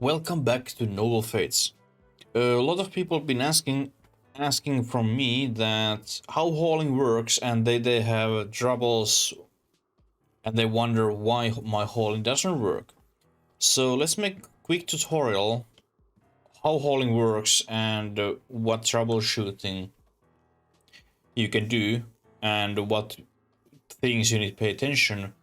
Welcome back to Noble Fates. A lot of people have been asking from me that how hauling works, and they have troubles and they wonder why my hauling doesn't work. So let's make a quick tutorial how hauling works and what troubleshooting you can do and what things you need to pay attention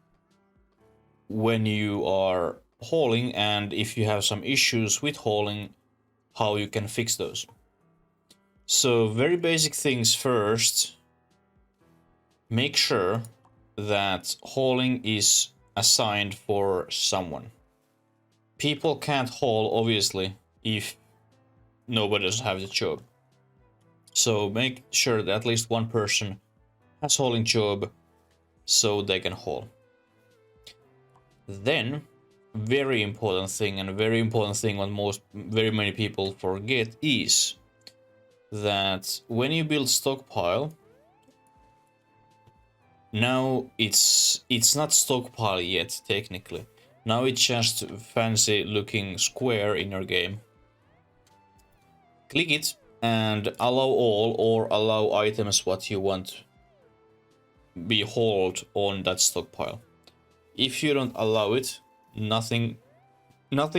when you are hauling, and if you have some issues with hauling, how you can fix those. So very basic things first. Make sure that hauling is assigned for someone. People can't haul, obviously, if nobody doesn't have the job. So make sure that at least one person has hauling job so they can haul. Then, very important thing, and very important thing what very many people forget is that when you build stockpile, now it's not stockpile yet technically. Now it's just fancy looking square in your game. Click it and allow all or allow items what you want be hauled on that stockpile. If you don't allow it, nothing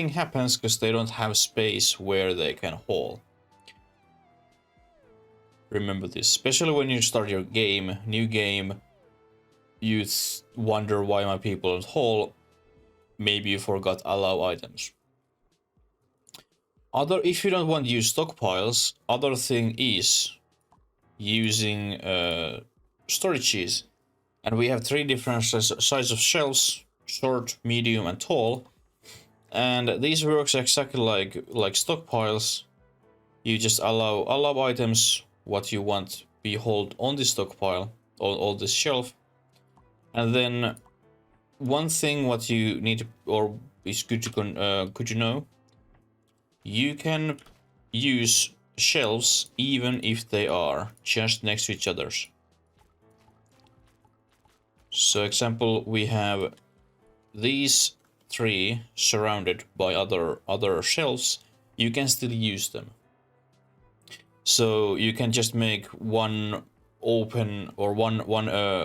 happens because they don't have space where they can haul. Remember this, especially when you start your game, new game, you wonder why my people don't haul. Maybe you forgot allow items. If you don't want to use stockpiles, other thing is using storages. And we have three different sizes of shelves: short, medium, and tall. And these works exactly like stockpiles. You just allow items what you want be hauled on the stockpile or this shelf. And then one thing what you need to, or is good to know, you can use shelves even if they are just next to each other's. So example, we have these three surrounded by other shelves. You can still use them. So you can just make one open or one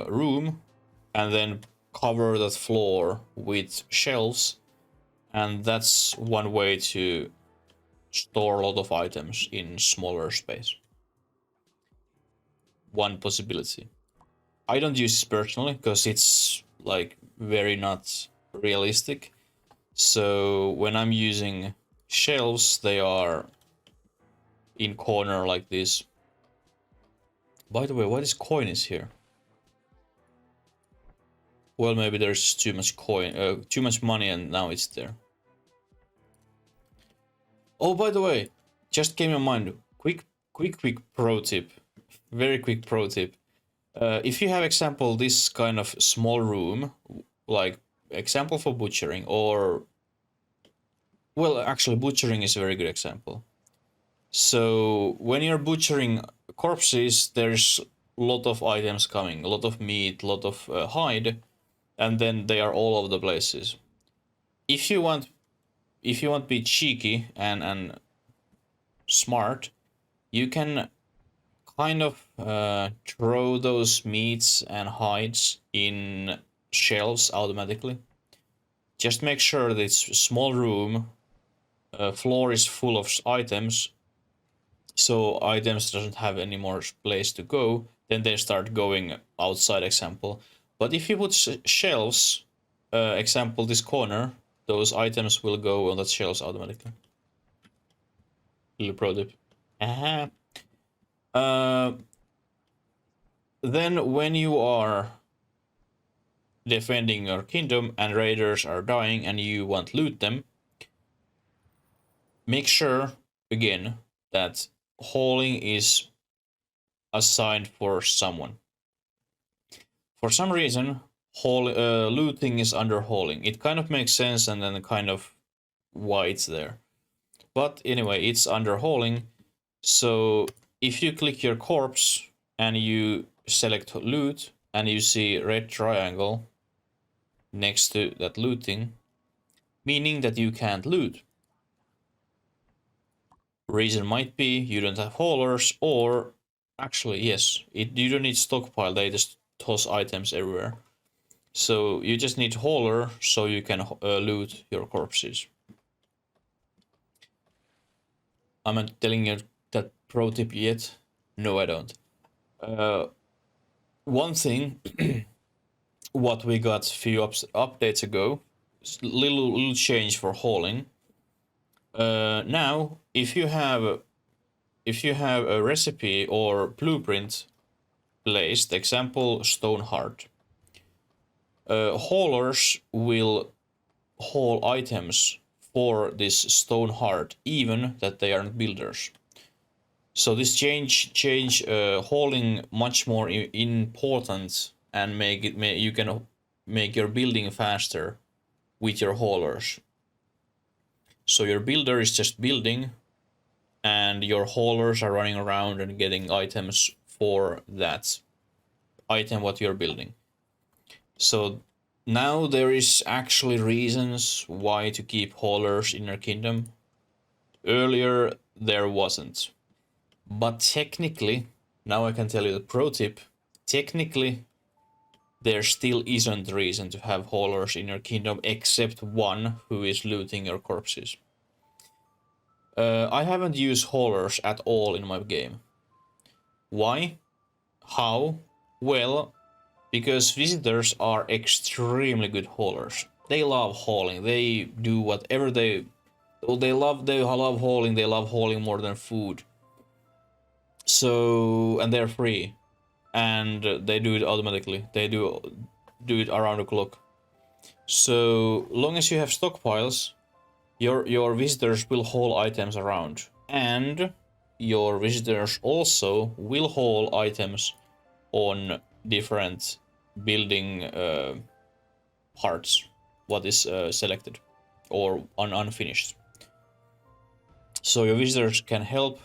room and then cover that floor with shelves, and that's one way to store a lot of items in smaller space. One possibility. I don't use this personally because it's like very not realistic. So when I'm using shelves, they are in corner like this. By the way, what is coin is here? Well, maybe there's too much coin, too much money, and now it's there. Oh, by the way, just came in mind. Quick pro tip. Very quick pro tip. If you have example this kind of small room, like example for butchering, or well, actually butchering is a very good example. So when you're butchering corpses, there's a lot of items coming, a lot of meat, a lot of hide, and then they are all over the places. If you want to be cheeky and smart, you can kind of throw those meats and hides in shelves automatically. Just make sure that it's a small room, floor is full of items, so items doesn't have any more place to go, then they start going outside example. But if you put shelves, example this corner, those items will go on that shelves automatically. Little pro tip. Then when you are defending your kingdom and raiders are dying and you want to loot them, make sure again that hauling is assigned for someone. For some reason, looting is under hauling. It kind of makes sense, and then kind of why it's there. But anyway, it's under hauling. So if you click your corpse and you select loot and you see red triangle next to that looting, meaning that you can't loot. Reason might be you don't have haulers, or actually yes, you don't need stockpile. They just toss items everywhere. So you just need hauler so you can loot your corpses. I'm not telling you that pro tip yet. No, I don't. One thing, what we got a few updates ago, little change for hauling. Now, if you have a recipe or blueprint placed, example stone heart, haulers will haul items for this stone heart, even that they aren't builders. So this change hauling much more important and you can make your building faster with your haulers. So your builder is just building, and your haulers are running around and getting items for that item what you're building. So now there is actually reasons why to keep haulers in your kingdom. Earlier there wasn't. But technically, now I can tell you the pro tip, technically there still isn't reason to have haulers in your kingdom except one who is looting your corpses. I haven't used haulers at all in my game. Why? How? Well, because visitors are extremely good haulers. They love hauling. They do whatever they love hauling. They love hauling more than food. So, and they're free, and they do it automatically. They do it around the clock. So long as you have stockpiles, your visitors will haul items around, and your visitors also will haul items on different building parts, what is selected or unfinished. So your visitors can help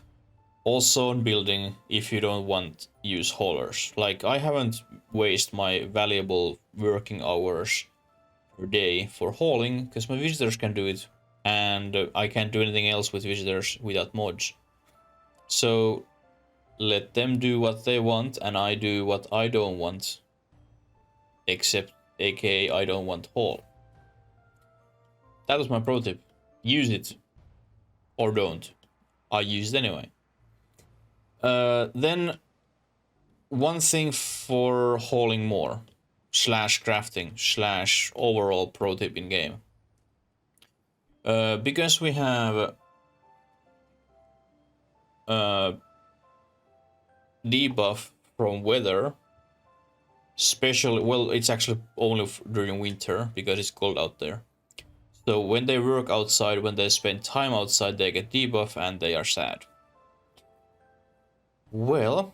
also on building if you don't want use haulers. Like, I haven't wasted my valuable working hours per day for hauling because my visitors can do it, and I can't do anything else with visitors without mods. So let them do what they want, and I do what I don't want, except aka I don't want haul. That was my pro tip. Use it or don't. I use it anyway. Then one thing for hauling more slash crafting slash overall pro tip in game. Because we have debuff from weather, especially, well, it's actually only during winter because it's cold out there. So when they work outside, when they spend time outside, they get debuff and they are sad. Well,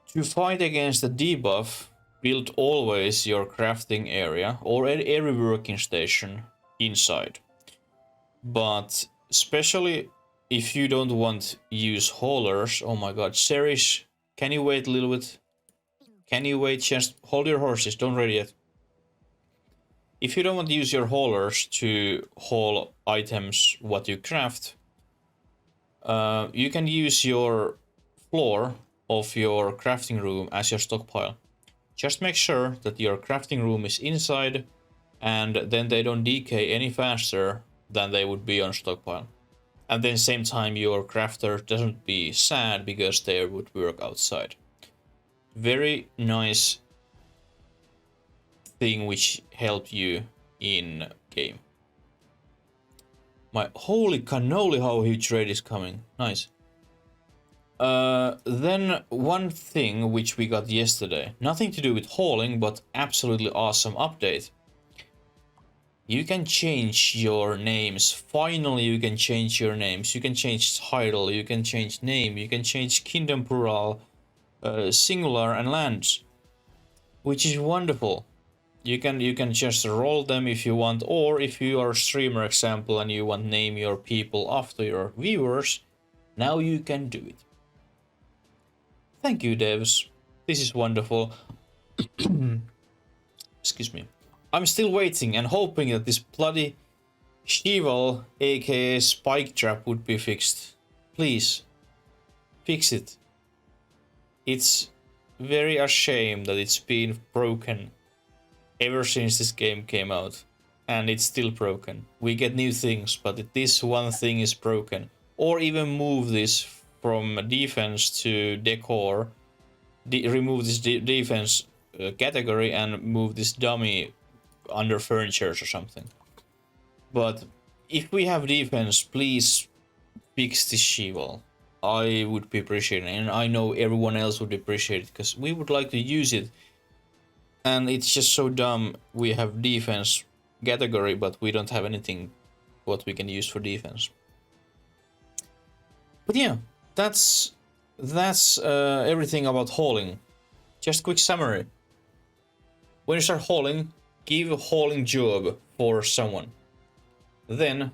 to fight against the debuff, build always your crafting area or every working station inside. But especially if you don't want use haulers, oh my god, Serish, can you wait a little bit? Can you wait? Just hold your horses, don't ready yet. If you don't want to use your haulers to haul items what you craft, you can use your floor of your crafting room as your stockpile. Just make sure that your crafting room is inside, and then they don't decay any faster than they would be on stockpile. And then same time your crafter doesn't be sad because they would work outside. Very nice thing which helped you in game. My holy cannoli, how huge raid is coming. Nice. Then one thing which we got yesterday, nothing to do with hauling, but absolutely awesome update. You can change your names. Finally, you can change your names. You can change title, you can change name, you can change kingdom plural, singular and lands, which is wonderful. You can just roll them if you want, or if you are a streamer example and you want name your people after your viewers, now you can do it. Thank you, devs. This is wonderful. Excuse me. I'm still waiting and hoping that this bloody Shival aka Spike Trap would be fixed. please fix it. It's very a shame that it's been broken ever since this game came out, and it's still broken. We get new things, but this one thing is broken. Or even move this from defense to decor, remove this defense category and move this dummy under furniture or something. But if we have defense, please fix this She-Wall. I would be appreciating it, and I know everyone else would appreciate it, because we would like to use it. And it's just so dumb. We have defense category, but we don't have anything what we can use for defense. But yeah, that's everything about hauling. Just quick summary. When you start hauling, give a hauling job for someone. Then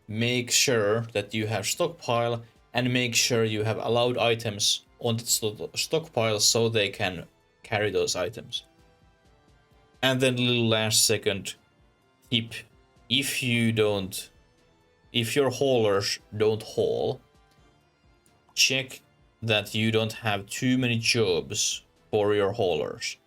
make sure that you have stockpile, and make sure you have allowed items on the stockpile so they can carry those items. And then little last second tip: if your haulers don't haul, check that you don't have too many jobs for your haulers.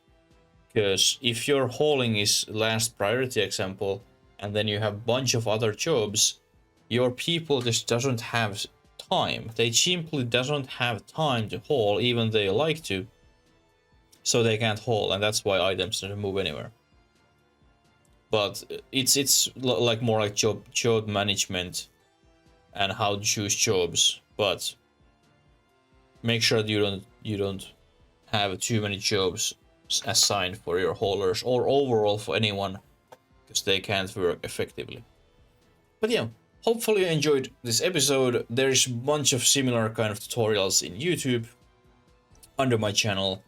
Because if your hauling is last priority example, and then you have a bunch of other jobs, your people just doesn't have time. They simply doesn't have time to haul, even they like to. So they can't haul, and that's why items don't move anywhere. But it's like more like job management and how to choose jobs. But make sure that you don't have too many jobs assigned for your haulers or overall for anyone, because they can't work effectively. But yeah, hopefully you enjoyed this episode. There's a bunch of similar kind of tutorials in YouTube under my channel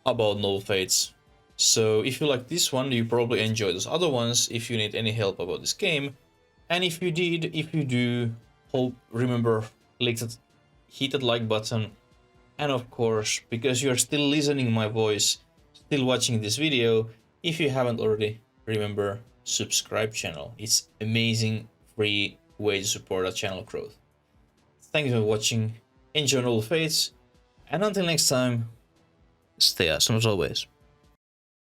about Null Fates. So if you like this one, you probably enjoy those other ones if you need any help about this game. And if you do, remember, hit that like button. And of course, because you're still listening my voice, still watching this video, if you haven't already, remember, subscribe channel. It's amazing free way to support our channel growth. Thank you for watching, enjoy Null Fates, and until next time, stay awesome as always.